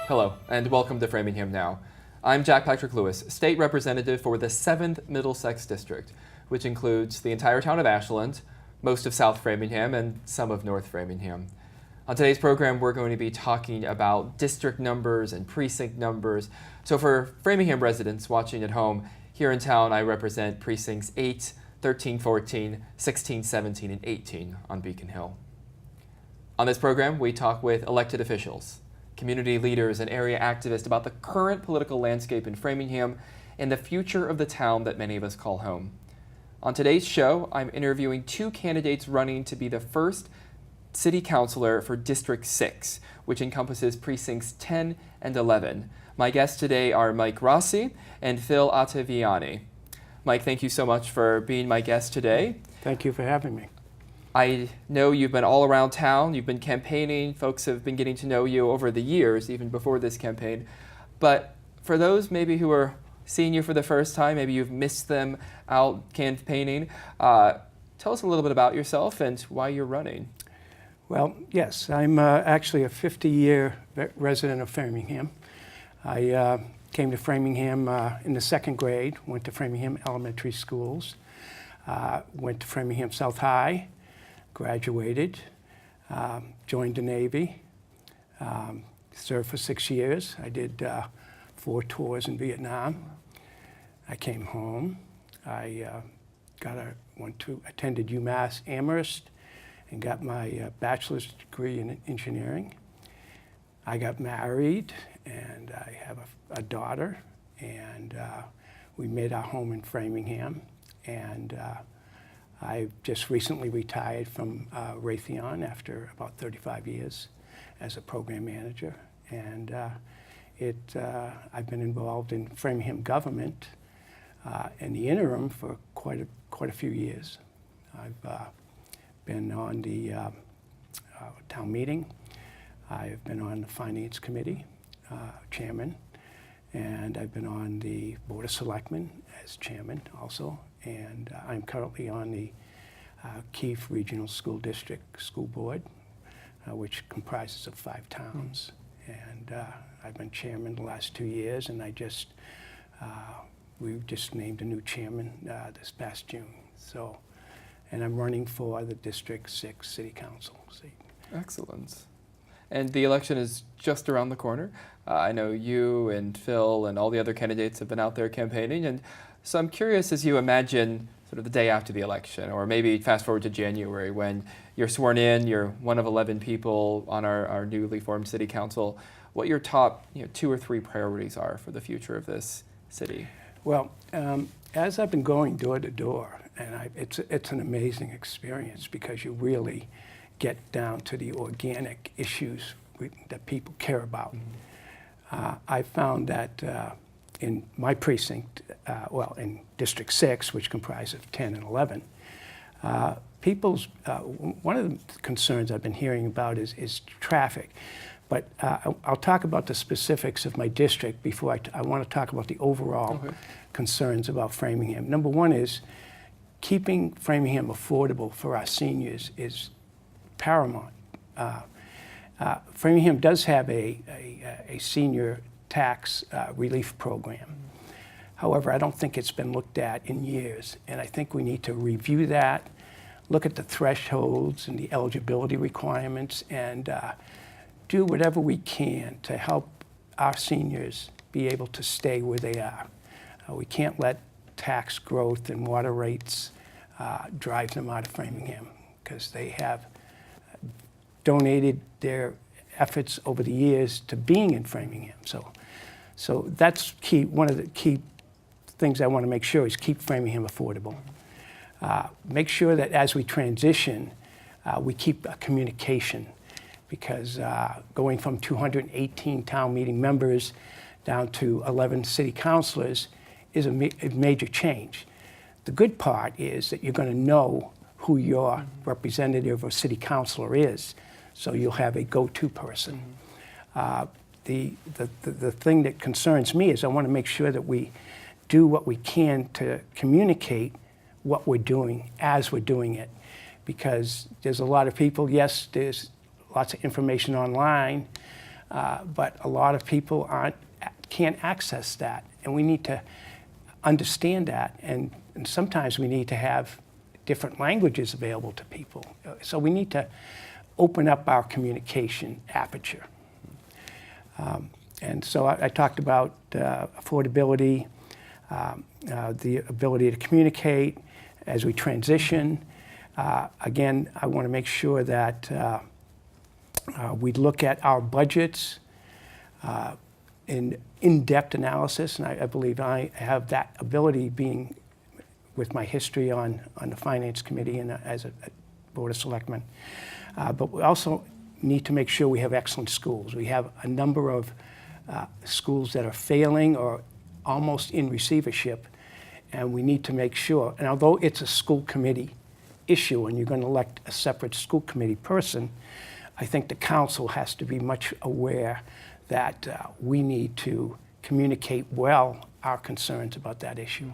Hello, and welcome to Framingham Now. I'm Jack Patrick Lewis, State Representative for the 7th Middlesex District, which includes the entire town of Ashland, most of South Framingham, and some of North Framingham. On today's program, we're going to be talking about district numbers and precinct numbers. So for Framingham residents watching at home, here in town I represent precincts 8, 13, 14, 16, 17, and 18 on Beacon Hill. On this program, we talk with elected officials, community leaders, and area activists about the current political landscape in Framingham and the future of the town that many of us call home. On today's show, I'm interviewing two candidates running to be the first city councilor for District 6, which encompasses precincts 10 and 11. My guests today are Mike Rossi and Phil Ottaviani. Mike, thank you so much for being my guest today. Thank you for having me. I know you've been all around town, you've been campaigning, folks have been getting to know you over the years, even before this campaign. But for those maybe who are seeing you for the first time, maybe you've missed them out campaigning, tell us a little bit about yourself and why you're running. Well, yes, I'm actually a 50-year resident of Framingham. I came to Framingham in the second grade, went to Framingham Elementary Schools, went to Framingham South High, graduated, joined the Navy, served for 6 years. I did 4 tours in Vietnam. I came home. I attended UMass Amherst and got my bachelor's degree in engineering. I got married and I have a daughter, and we made our home in Framingham. And I just recently retired from Raytheon after about 35 years as a program manager. And I've been involved in Framingham government in the interim for quite a few years. I've been on the town meeting. I've been on the finance committee, chairman, and I've been on the board of selectmen as chairman also. And I'm currently on the Keefe Regional School District School Board, which comprises of 5 towns. And I've been chairman the last 2 years, and we just named a new chairman this past June. So, and I'm running for the District 6 City Council seat. Excellent. And the election is just around the corner. I know you and Phil and all the other candidates have been out there campaigning, and so I'm curious, as you imagine sort of the day after the election, or maybe fast forward to January when you're sworn in, you're one of 11 people on our newly formed city council, what your top 2 or 3 priorities are for the future of this city. Well, as I've been going door to door, and it's an amazing experience because you really get down to the organic issues that people care about. I found that in my precinct, in District 6, which comprises of 10 and 11, one of the concerns I've been hearing about is traffic. But I'll talk about the specifics of my district before I want to talk about the overall concerns about Framingham. Number one is keeping Framingham affordable for our seniors is paramount. Framingham does have a senior tax relief program. However, I don't think it's been looked at in years, and I think we need to review that, look at the thresholds and the eligibility requirements, and do whatever we can to help our seniors be able to stay where they are. We can't let tax growth and water rates drive them out of Framingham, because they have donated their efforts over the years to being in Framingham. So that's key. One of the key things I want to make sure is keep Framingham affordable. Make sure that as we transition, we keep communication, because going from 218 town meeting members down to 11 city councilors is a major change. The good part is that you're going to know who your representative or city councilor is, so you'll have a go-to person. The thing that concerns me is I want to make sure that we do what we can to communicate what we're doing as we're doing it, because there's a lot of people, yes, there's lots of information online, but a lot of people can't access that, and we need to understand that, and sometimes we need to have different languages available to people. So we need to open up our communication aperture. And so I talked about affordability, the ability to communicate as we transition. Again, I want to make sure that we look at our budgets in-depth analysis, and I believe I have that ability being with my history on the Finance Committee and as a Board of Selectmen. But we also need to make sure we have excellent schools. We have a number of schools that are failing or almost in receivership, and we need to make sure, and although it's a school committee issue and you're going to elect a separate school committee person, I think the council has to be much aware that we need to communicate well our concerns about that issue.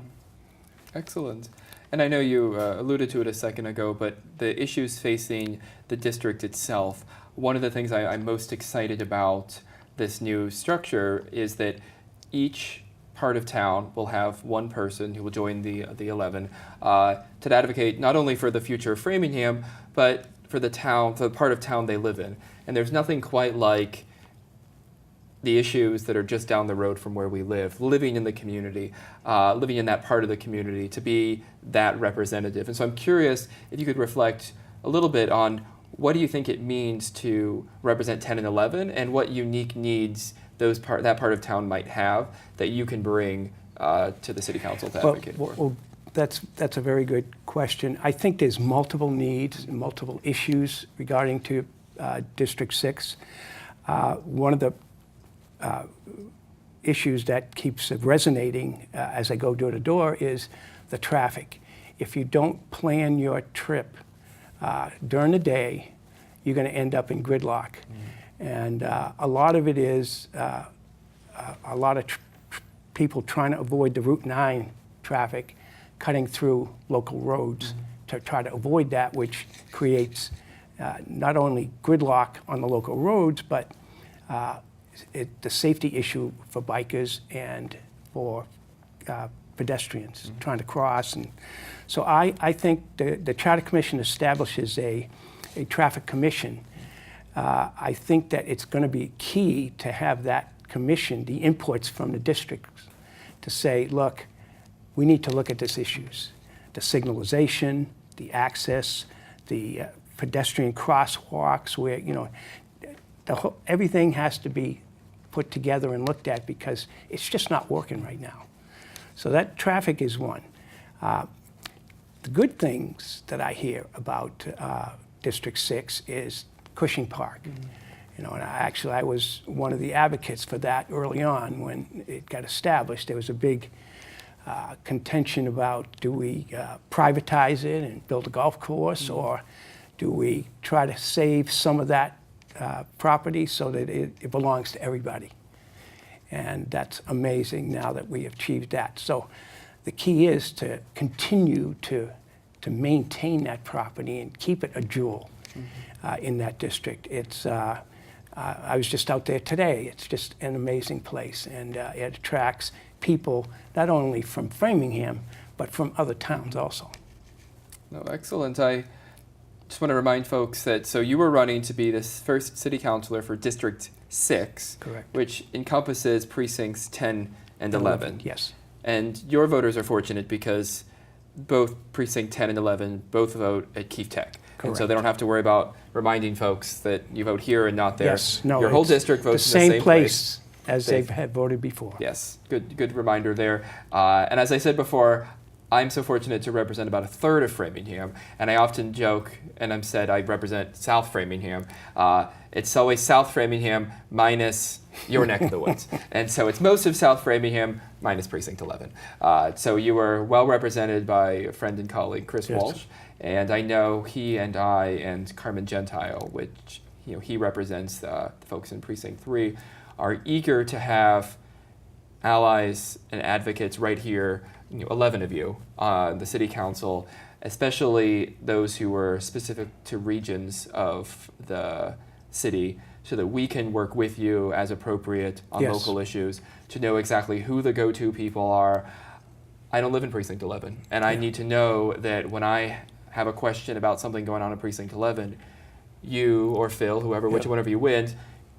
Excellent. And I know you alluded to it a second ago, but the issues facing the district itself, one of the things I'm most excited about this new structure is that each part of town will have one person who will join the 11 to advocate not only for the future of Framingham, but for the town, for the part of town they live in. And there's nothing quite like the issues that are just down the road from where we live, living in the community, living in that part of the community, to be that representative. And so I'm curious if you could reflect a little bit on what do you think it means to represent 10 and 11, and what unique needs that part of town might have that you can bring to the City Council to advocate for? Well, that's a very good question. I think there's multiple needs and multiple issues regarding to District 6. One of the issues that keeps resonating as I go door to door is the traffic. If you don't plan your trip during the day, you're going to end up in gridlock. And a lot of it is a lot of people trying to avoid the Route 9 traffic, cutting through local roads to try to avoid that, which creates not only gridlock on the local roads, but the safety issue for bikers and for pedestrians trying to cross. And so I think the Charter Commission establishes a traffic commission. I think that it's going to be key to have that commission, the inputs from the districts, to say, look, we need to look at these issues. The signalization, the access, the pedestrian crosswalks where, you know, everything has to be put together and looked at because it's just not working right now. So that traffic is one. The good things that I hear about District 6 is Cushing Park. You know, and I was one of the advocates for that early on when it got established. There was a big contention about, do we privatize it and build a golf course, or do we try to save some of that property so that it belongs to everybody? And that's amazing now that we have achieved that. So the key is to continue to maintain that property and keep it a jewel in that district. It's I was just out there today. It's just an amazing place, and it attracts people not only from Framingham but from other towns also. No, excellent. I just want to remind folks that, so you were running to be this first city councilor for District 6, Correct. which encompasses precincts 10 and 11. Yes. And your voters are fortunate because both precinct 10 and 11 both vote at Keefe Tech. And so they don't have to worry about reminding folks that you vote here and not there. Yes. No, your whole it's district votes the in the same place as they've had voted before. Yes, good reminder there. And as I said before, I'm so fortunate to represent about a third of Framingham, and I often joke, and I'm said I represent South Framingham. It's always South Framingham minus your neck of the woods. And so it's most of South Framingham minus Precinct 11. So you were well represented by a friend and colleague, Chris Walsh, and I know he and I and Carmen Gentile, which he represents the folks in Precinct 3, are eager to have allies and advocates right here, 11 of you on the City Council, especially those who were specific to regions of the city, so that we can work with you as appropriate on Yes. local issues to know exactly who the go-to people are. I don't live in Precinct 11, and I need to know that when I have a question about something going on in Precinct 11, you or Phil, whoever, Yep. whichever you win,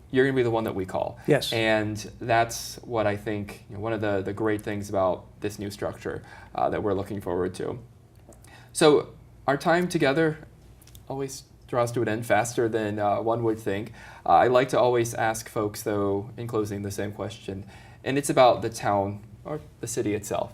you're going to be the one that we call. Yes. And that's what I think, one of the great things about this new structure that we're looking forward to. So our time together always draws to an end faster than one would think. I like to always ask folks, though, in closing, the same question, and it's about the town or the city itself.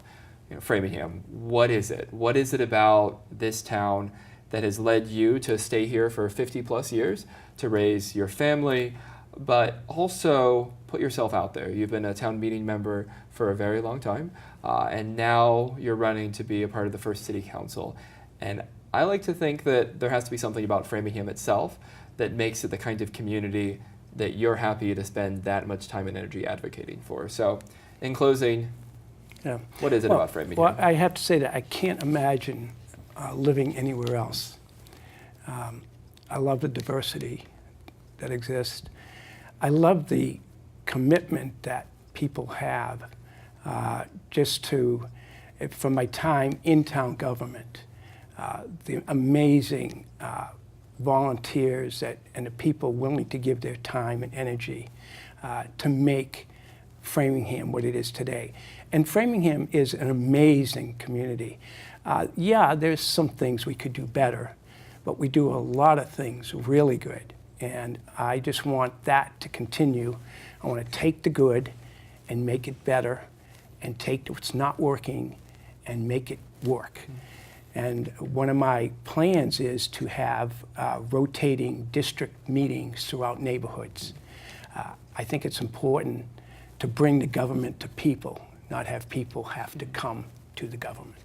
Framingham, what is it? What is it about this town that has led you to stay here for 50 plus years, to raise your family, but also put yourself out there? You've been a town meeting member for a very long time, and now you're running to be a part of the first city council. And I like to think that there has to be something about Framingham itself that makes it the kind of community that you're happy to spend that much time and energy advocating for. So, in closing, Yeah. what is it about Framingham? Well, I have to say that I can't imagine living anywhere else. I love the diversity that exists. I love the commitment that people have from my time in town government, the amazing volunteers and the people willing to give their time and energy to make Framingham what it is today. And Framingham is an amazing community. Yeah, there's some things we could do better, but we do a lot of things really good. And I just want that to continue. I want to take the good and make it better, and take what's not working and make it work. And one of my plans is to have rotating district meetings throughout neighborhoods. I think it's important to bring the government to people, not have people have to come to the government.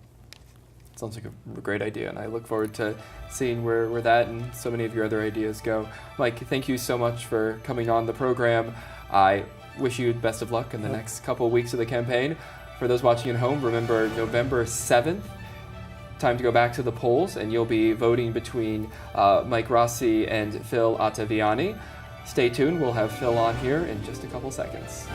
Sounds like a great idea, and I look forward to seeing where that and so many of your other ideas go. Mike, thank you so much for coming on the program. I wish you best of luck in the next couple of weeks of the campaign. For those watching at home, remember November 7th, time to go back to the polls, and you'll be voting between Mike Rossi and Phil Ottaviani. Stay tuned, we'll have Phil on here in just a couple seconds.